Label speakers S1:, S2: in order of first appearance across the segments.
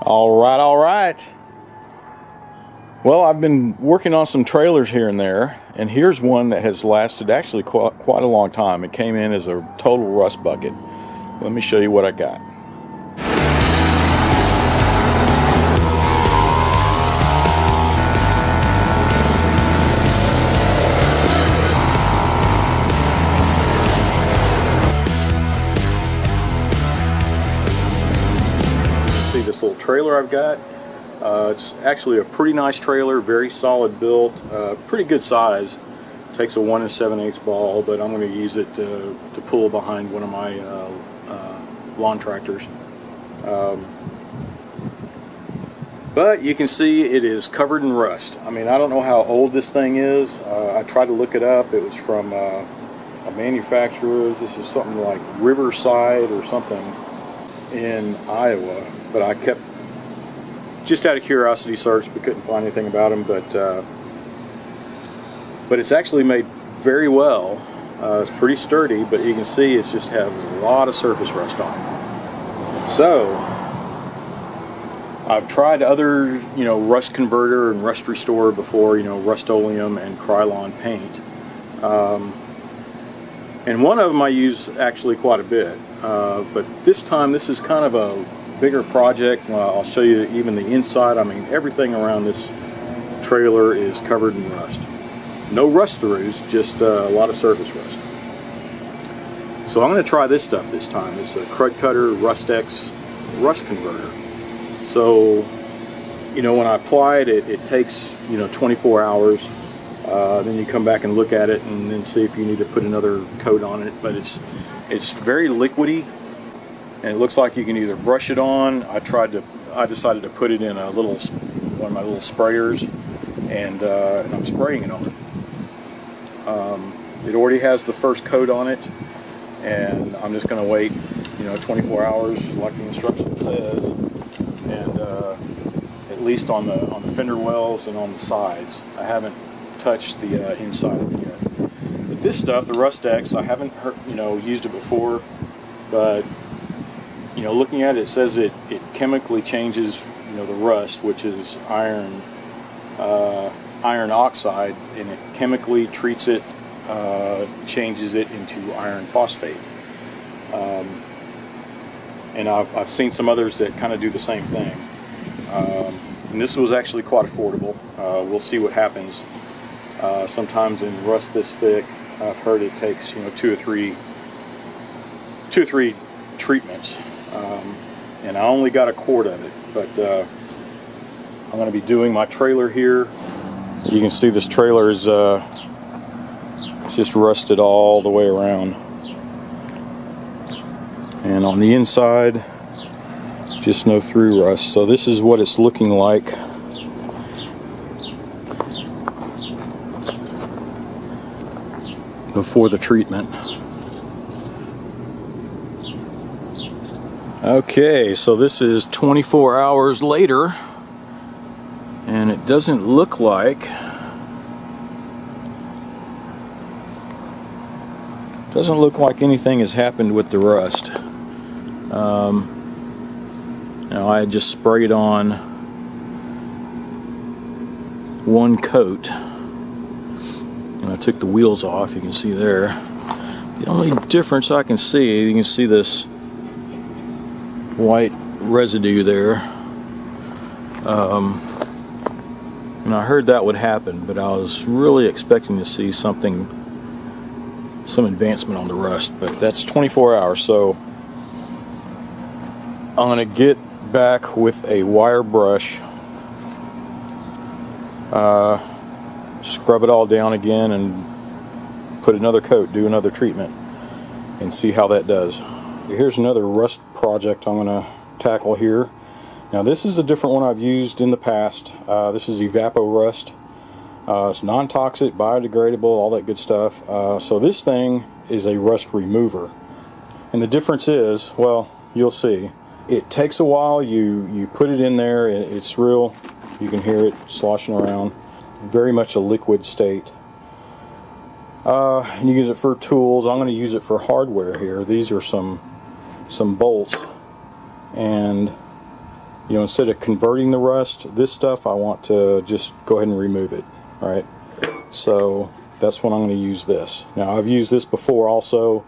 S1: All right, all right. Well, I've been working on some trailers here and there, and here's one that has lasted actually quite a long time. It came in as a total rust bucket. Let me show you what I got. See this little trailer I've got. It's actually a pretty nice trailer, very solid built, pretty good size. Takes a 1 7/8 ball, but I'm going to use it to pull behind one of my lawn tractors. But you can see it is covered in rust. I mean, I don't know how old this thing is. I tried to look it up. It was from a manufacturer. This is something like Riverside or something in Iowa, but I kept just out of curiosity searched, but couldn't find anything about them. But it's actually made very well. It's pretty sturdy, but you can see it just has a lot of surface rust on it. So I've tried other, rust converter and rust restore before, Rust-Oleum and Krylon paint, and one of them I use actually quite a bit. But this time, this is kind of a bigger project. I'll show you even the inside. I mean, everything around this trailer is covered in rust. No rust throughs, just a lot of surface rust. So I'm going to try this stuff this time. It's a Crud Cutter Rust-X rust converter. So, when I apply it, it takes 24 hours. Then you come back and look at it and then see if you need to put another coat on it. But it's very liquidy. And it looks like you can either brush it on. I decided to put it in one of my little sprayers, and I'm spraying it on. It already has the first coat on it, and I'm just going to wait, 24 hours, like the instruction says, and at least on the fender wells and on the sides. I haven't touched the inside of it yet. But this stuff, the Rust-X, I haven't used it before, but looking at it, it says it chemically changes, the rust, which is iron oxide, and it chemically treats it, changes it into iron phosphate. And I've seen some others that kind of do the same thing. And this was actually quite affordable. We'll see what happens. Sometimes in rust this thick, I've heard it takes, two or three treatments. And I only got a quart of it, but I'm going to be doing my trailer here. You can see this trailer is just rusted all the way around, and on the inside just no through rust. So this is what it's looking like before the treatment. Okay, so this is 24 hours later, and it doesn't look like anything has happened with the rust. I had just sprayed on one coat, and I took the wheels off. You can see there. The only difference I can see, you can see this white residue there, and I heard that would happen, but I was really expecting to see some advancement on the rust. But that's 24 hours, so I'm going to get back with a wire brush, scrub it all down again, and put another coat, do another treatment, and see how that does. Here's another rust project I'm going to tackle here. Now this is a different one I've used in the past. This is Evapo-Rust. It's non-toxic, biodegradable, all that good stuff. So this thing is a rust remover. And the difference is, well, you'll see. It takes a while. You put it in there. It's real. You can hear it sloshing around. Very much a liquid state. You use it for tools. I'm going to use it for hardware here. These are some bolts, and you know, instead of converting the rust, this stuff I want to just go ahead and remove it. All right, so that's when I'm going to use this. Now I've used this before also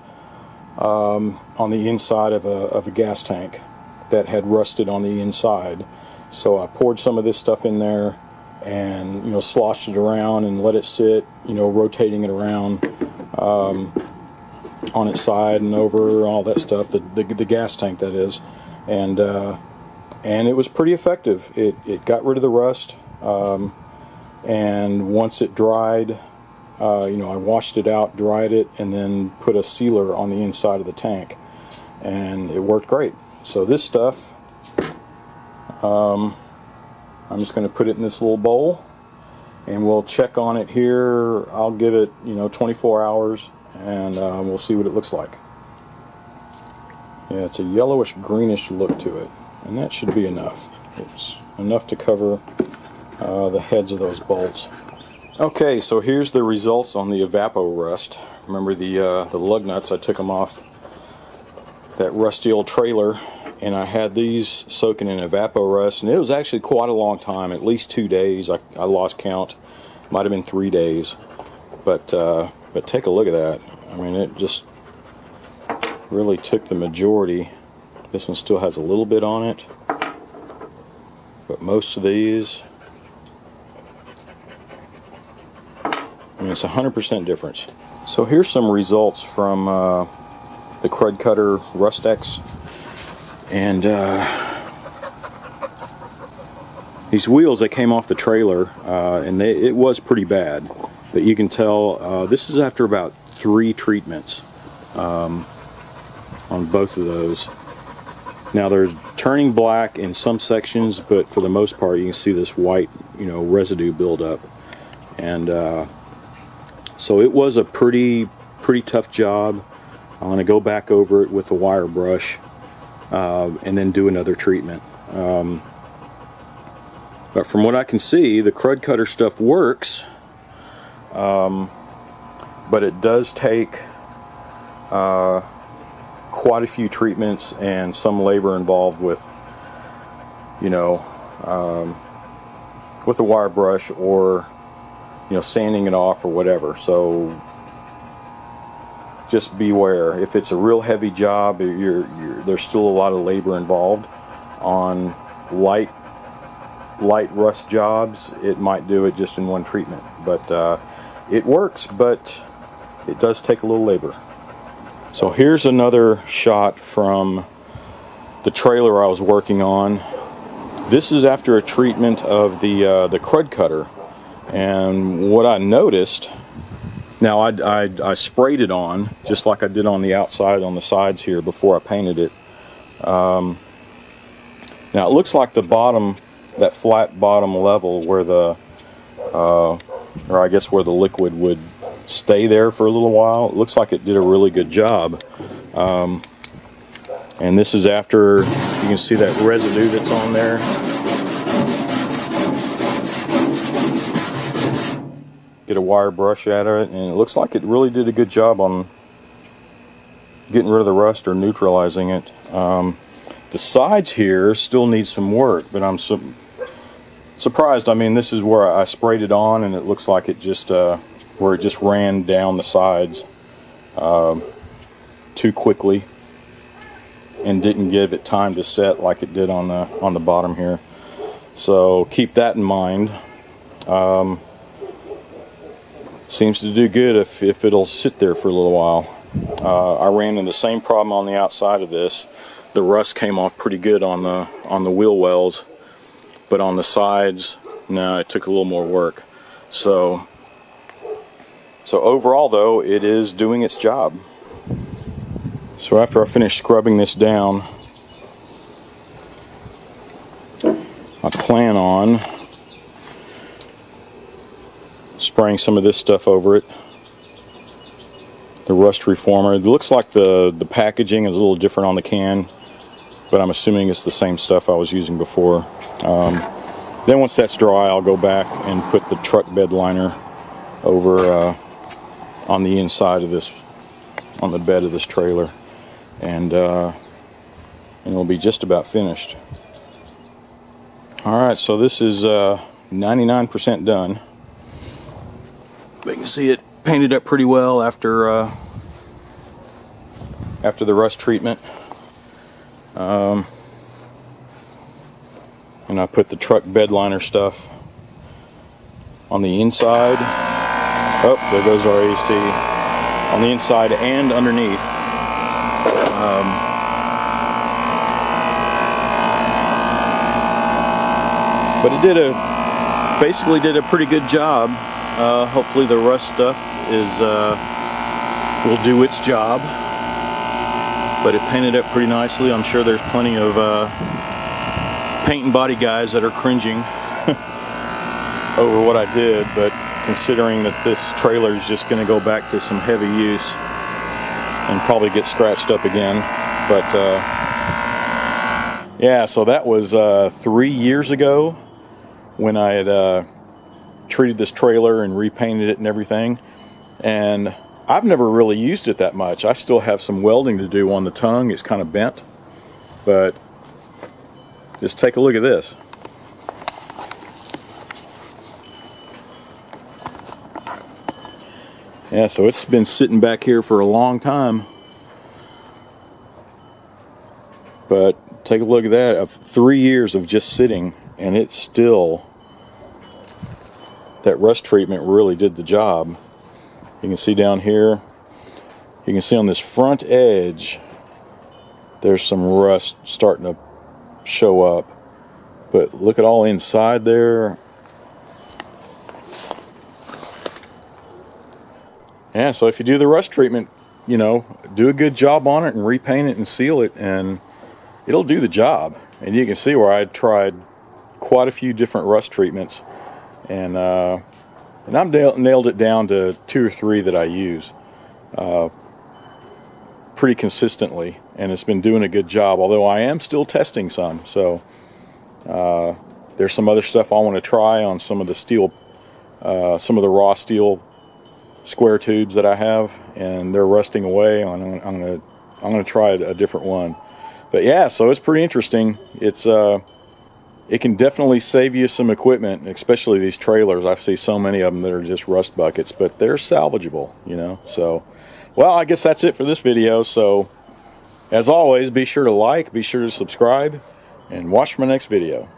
S1: on the inside of a gas tank that had rusted on the inside. So I poured some of this stuff in there and, you know, sloshed it around and let it sit, you know, rotating it around on its side and over, all that stuff, the gas tank, that is. And it was pretty effective. It got rid of the rust, and once it dried, you know, I washed it out, dried it, and then put a sealer on the inside of the tank, and it worked great. So this stuff, I'm just going to put it in this little bowl, and we'll check on it here. I'll give it, you know, 24 hours, and we'll see what it looks like. Yeah, it's a yellowish greenish look to it, and that should be enough. It's enough to cover the heads of those bolts. Okay, so here's the results on the Evapo-Rust. Remember the lug nuts, I took them off that rusty old trailer, and I had these soaking in Evapo-Rust, and it was actually quite a long time, at least 2 days. I lost count. Might have been 3 days, but take a look at that. I mean, it just really took the majority. This one still has a little bit on it, but most of these, I mean, it's 100% difference. So here's some results from the Crud Cutter Rust-X, and these wheels that came off the trailer, and it was pretty bad, but you can tell this is after about 3 treatments on both of those. Now they're turning black in some sections, but for the most part you can see this white, you know, residue buildup, and so it was a pretty tough job. I'm going to go back over it with a wire brush and then do another treatment. But from what I can see, the Crud Cutter stuff works, but it does take quite a few treatments and some labor involved with, you know, with a wire brush, or, you know, sanding it off or whatever. So just beware. If it's a real heavy job, there's still a lot of labor involved. On light rust jobs, it might do it just in one treatment, but it works, but it does take a little labor. So here's another shot from the trailer I was working on. This is after a treatment of the Crud Cutter, and what I noticed, now I sprayed it on just like I did on the outside, on the sides here, before I painted it. Now it looks like the bottom, that flat bottom level where the or I guess where the liquid would stay there for a little while, it looks like it did a really good job. And this is after, you can see that residue that's on there. Get a wire brush out of it, and it looks like it really did a good job on getting rid of the rust or neutralizing it. The sides here still need some work, but I'm surprised. I mean, this is where I sprayed it on, and it looks like it just where it just ran down the sides too quickly and didn't give it time to set like it did on the bottom here. So keep that in mind. Seems to do good if it'll sit there for a little while. I ran into the same problem on the outside of this. The rust came off pretty good on the wheel wells, but on the sides, no, it took a little more work. So overall though, it is doing its job. So after I finish scrubbing this down, I plan on spraying some of this stuff over it, the rust reformer. It looks like the packaging is a little different on the can, but I'm assuming it's the same stuff I was using before. Then once that's dry, I'll go back and put the truck bed liner over on the inside of this, on the bed of this trailer, and it'll be just about finished. Alright, so this is 99% done. But you can see it painted up pretty well after the rust treatment. And I put the truck bed liner stuff on the inside. Oh, there goes our AC. On the inside and underneath. But it basically did a pretty good job. Hopefully the rust stuff will do its job. But it painted up pretty nicely. I'm sure there's plenty of paint and body guys that are cringing over what I did, but considering that this trailer is just going to go back to some heavy use and probably get scratched up again. But yeah, so that was 3 years ago when I had treated this trailer and repainted it and everything, and I've never really used it that much. I still have some welding to do on the tongue. It's kind of bent, but just take a look at this. Yeah, so it's been sitting back here for a long time, but take a look at that. Of 3 years of just sitting, and it's still, that rust treatment really did the job. You can see down here, you can see on this front edge there's some rust starting to show up, but look at all inside there. Yeah, so if you do the rust treatment, you know, do a good job on it and repaint it and seal it, and it'll do the job. And you can see where I tried quite a few different rust treatments, and I've nailed it down to 2 or 3 that I use pretty consistently, and it's been doing a good job, although I am still testing some. So there's some other stuff I want to try on some of the steel, some of the raw steel square tubes that I have, and they're rusting away. I'm gonna try a different one. But yeah, so it's pretty interesting. It can definitely save you some equipment, especially these trailers. I see so many of them that are just rust buckets, but they're salvageable, you know. So, well, I guess that's it for this video. So, as always, be sure to like, be sure to subscribe, and watch my next video.